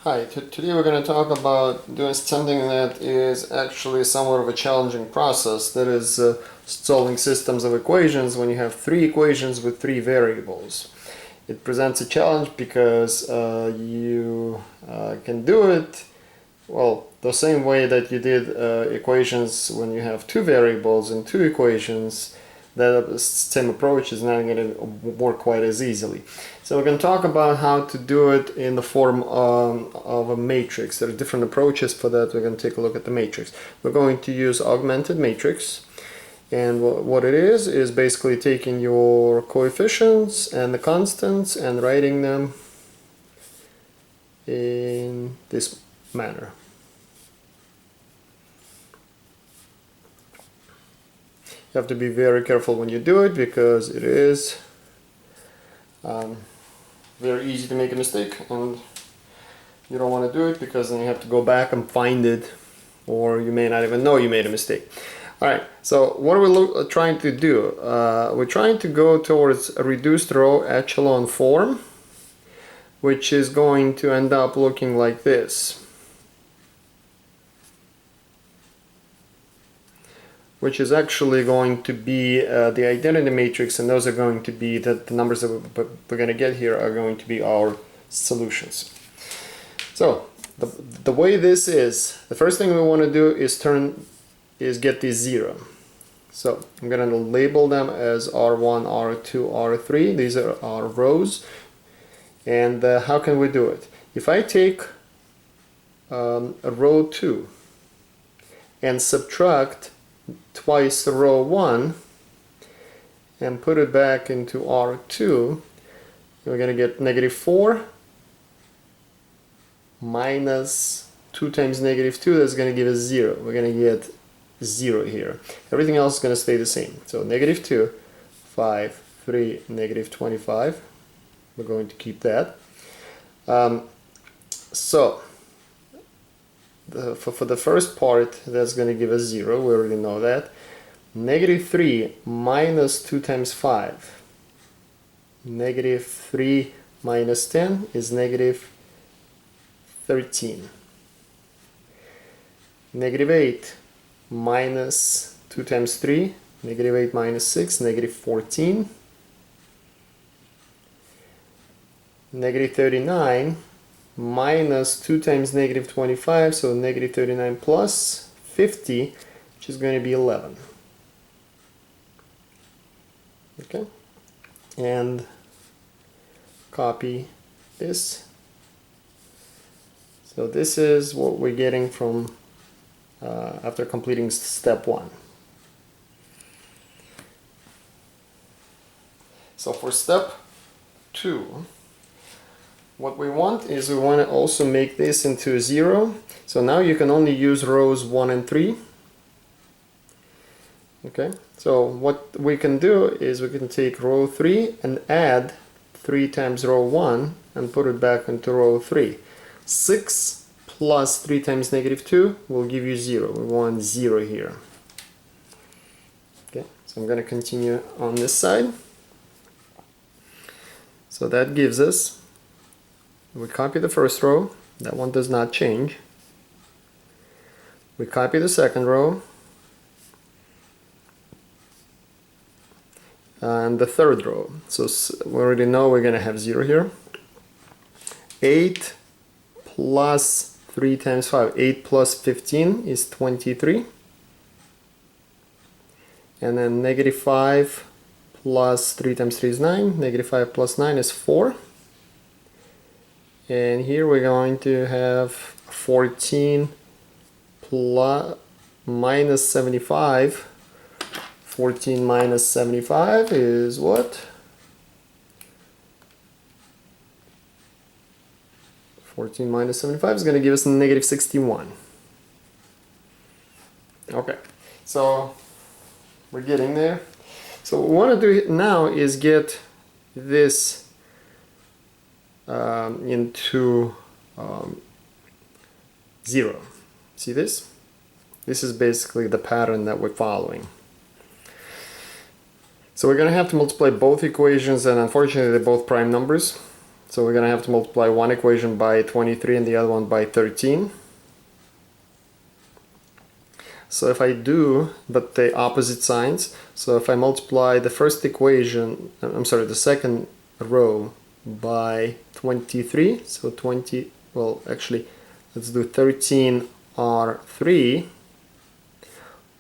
Hi, today we're going to talk about doing something that is actually somewhat of a challenging process, that is solving systems of equations when you have three equations with three variables. It presents a challenge because you can do it, well, the same way that you did equations when you have two variables and two equations. That same approach is not going to work quite as easily. So we're going to talk about how to do it in the form of a matrix. There are different approaches for that. We're going to take a look at the matrix. We're going to use augmented matrix, and what it is basically taking your coefficients and the constants and writing them in this manner. You have to be very careful when you do it because it is very easy to make a mistake, and you don't want to do it because then you have to go back and find it, or you may not even know you made a mistake. Alright, so what are we trying to do? We're trying to go towards a reduced row echelon form, which is going to end up looking like this. Which is actually going to be the identity matrix, and those are going to be the numbers that we're going to get here are going to be our solutions. So the way this is, the first thing we want to do is get these 0. So I'm going to label them as R1, R2, R3. These are our rows. And how can we do it? If I take a row 2 and subtract twice the row 1 and put it back into R2, we're going to get -4 minus 2 times -2. That's going to give us 0. We're going to get 0 here. Everything else is going to stay the same. So -2, 5, 3, -25. We're going to keep that. For the first part, that's going to give us 0. We already know that. -3 minus 2 times 5. -3 minus 10 is -13. -8 minus 2 times 3. -8 minus 6, -14. -39 minus 2 times -25, so -39 plus 50, which is going to be 11. Okay, and copy this. So this is what we're getting from after completing step 1. So for step 2, what we want is we want to also make this into a 0. So now you can only use rows 1 and 3. Okay, so what we can do is we can take row 3 and add 3 times row 1 and put it back into row 3. 6 plus 3 times -2 will give you 0. We want 0 here. Okay, so I'm going to continue on this side. So that gives us, we copy the first row, that one does not change. We copy the second row, and the third row. So we already know we're going to have 0 here. 8 plus 3 times 5, 8 plus 15 is 23. And then -5 plus 3 times 3 is 9, -5 plus 9 is 4. And here we're going to have 14 plus minus 75. 14 minus 75 is what? 14 minus 75 is going to give us -61. Okay, so we're getting there. So what we want to do now is get this into 0. See this? This is basically the pattern that we're following. So we're going to have to multiply both equations, and unfortunately they're both prime numbers. So we're going to have to multiply one equation by 23 and the other one by 13. So if I do, but the opposite signs, so if I multiply the first equation, I'm sorry, the second row by 23, so 20, well actually let's do 13R3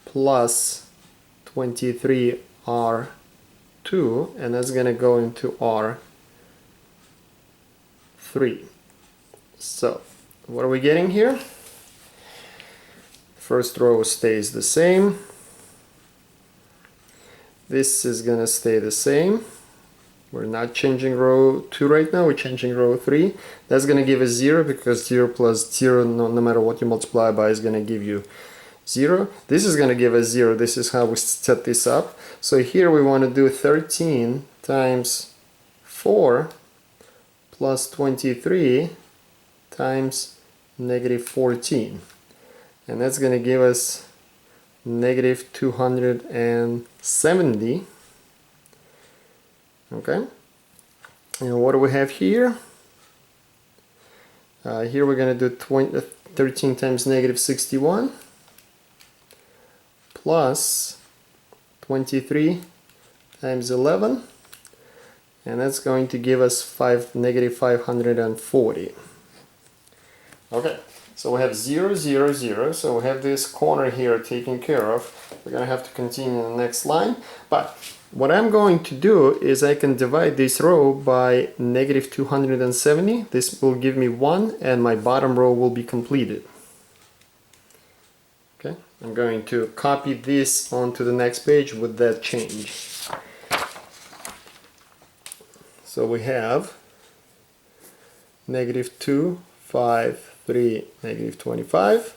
plus 23R2, and that's going to go into R3. So what are we getting here? First row stays the same. This is gonna stay the same. We're not changing row 2 right now, we're changing row 3. That's gonna give us 0 because 0 plus 0, no matter what you multiply by, is gonna give you 0. This is gonna give us 0. This is how we set this up. So here we want to do 13 times 4 plus 23 times negative 14. And that's going to give us negative 270. Okay. And what do we have here? Here we're going to do 13 times negative 61 plus 23 times 11. And that's going to give us negative 540. Okay. So we have 0, 0, 0, so we have this corner here taken care of. We're going to have to continue in the next line. But what I'm going to do is I can divide this row by negative 270. This will give me 1, and my bottom row will be completed. Okay, I'm going to copy this onto the next page with that change. So we have negative 2, 5, 3, negative 25,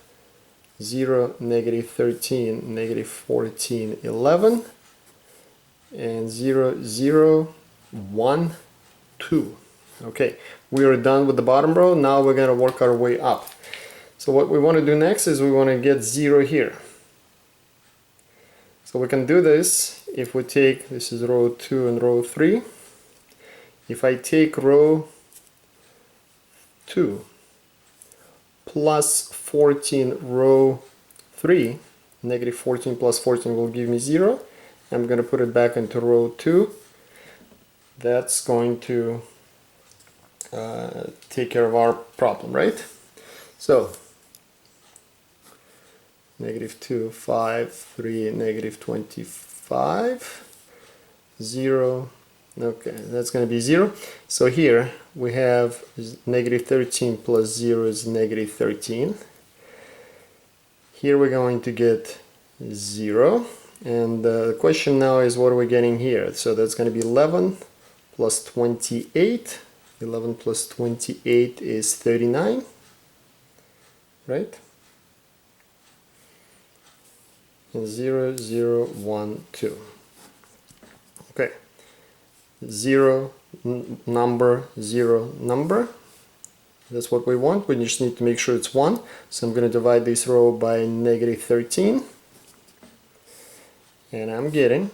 0, negative 13, negative 14, 11, and 0, 0, 1, 2. Okay, we are done with the bottom row. Now we're going to work our way up. So what we want to do next is we want to get 0 here. So we can do this if we take, this is row 2 and row 3. If I take row 2 plus 14 row 3, negative 14 plus 14 will give me 0. I'm going to put it back into row 2. That's going to take care of our problem, right? So negative 2, 5, 3, negative 25, 0. Okay, that's going to be 0. So here we have negative 13 plus 0 is negative 13. Here we're going to get 0. And the question now is, what are we getting here? So that's going to be 11 plus 28. 11 plus 28 is 39. Right? And 0, 0, 1, 2. Okay. 0 number, 0 number. That's what we want. We just need to make sure it's 1. So I'm going to divide this row by negative 13. And I'm getting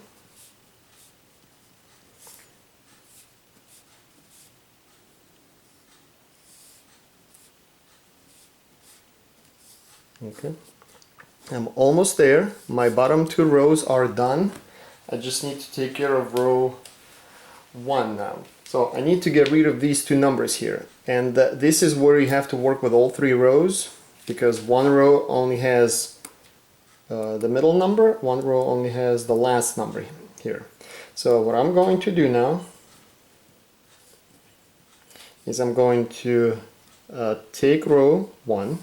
okay. I'm almost there. My bottom 2 rows are done. I just need to take care of row 1 now. So I need to get rid of these 2 numbers here. And this is where you have to work with all 3 rows, because one row only has the middle number, one row only has the last number here. So what I'm going to do now is I'm going to take row 1,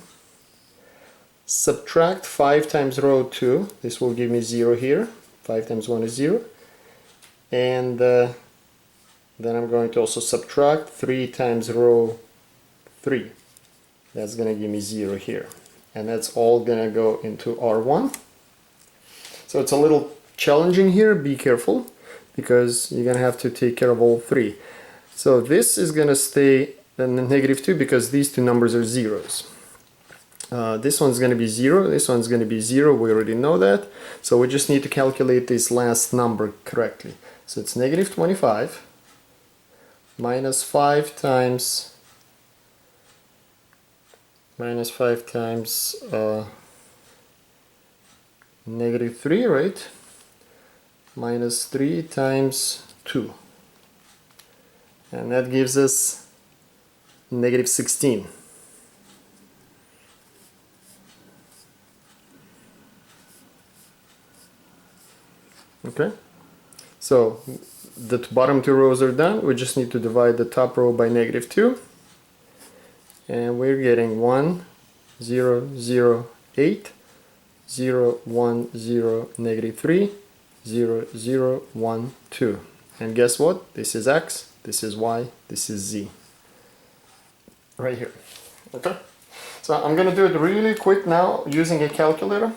subtract 5 times row 2, this will give me 0 here, 5 times 1 is 0, and then I'm going to also subtract 3 times row 3, that's going to give me 0 here. And that's all gonna go into R1. So it's a little challenging here, be careful, because you're gonna have to take care of all 3. So this is gonna stay then the negative 2 because these 2 numbers are zeros. This one's gonna be 0, this one's gonna be 0, we already know that. So we just need to calculate this last number correctly. So it's negative 25 minus 5 times negative 3, right? Minus 3 times 2. And that gives us negative 16. Okay, so the bottom two rows are done. We just need to divide the top row by negative 2. And we're getting 1, 0, 0, 8, 0, 1, 0, negative 3, 0, 0, 1, 2. And guess what? This is x, this is y, this is z. Right here. Okay? So I'm going to do it really quick now using a calculator.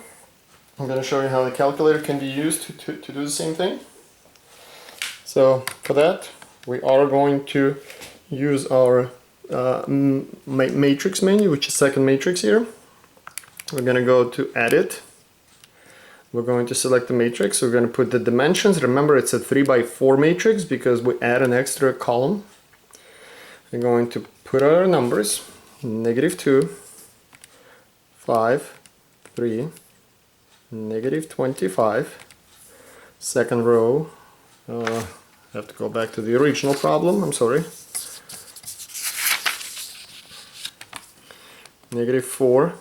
I'm going to show you how the calculator can be used to do the same thing. So for that, we are going to use our matrix menu, which is second matrix here. We're going to go to Edit. We're going to select the matrix. We're going to put the dimensions. Remember, it's a 3 by 4 matrix because we add an extra column. We're going to put our numbers. Negative 2, 5, 3, negative 25. Second row. I have to go back to the original problem. I'm sorry. Negative 4,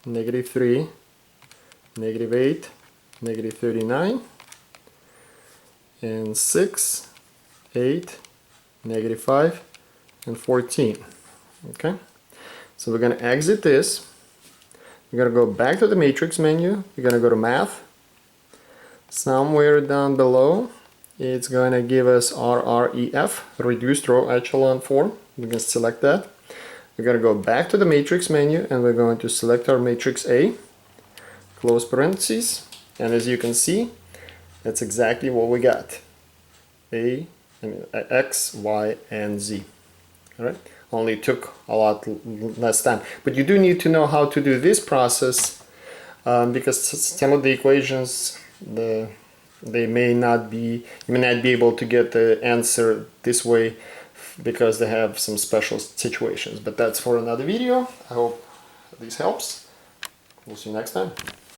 negative 3, negative 8, negative 39, and 6, 8, negative 5, and 14. Okay, so we're going to exit this. We're going to go back to the matrix menu. We're going to go to Math. Somewhere down below, it's going to give us RREF, reduced row echelon form. We can select that. We're going to go back to the matrix menu and we're going to select our matrix A, close parentheses, and as you can see, that's exactly what we got. X, Y, and Z. All right. Only took a lot less time. But you do need to know how to do this process because some of the equations, you may not be able to get the answer this way because they have some special situations. But that's for another video. I hope this helps. We'll see you next time.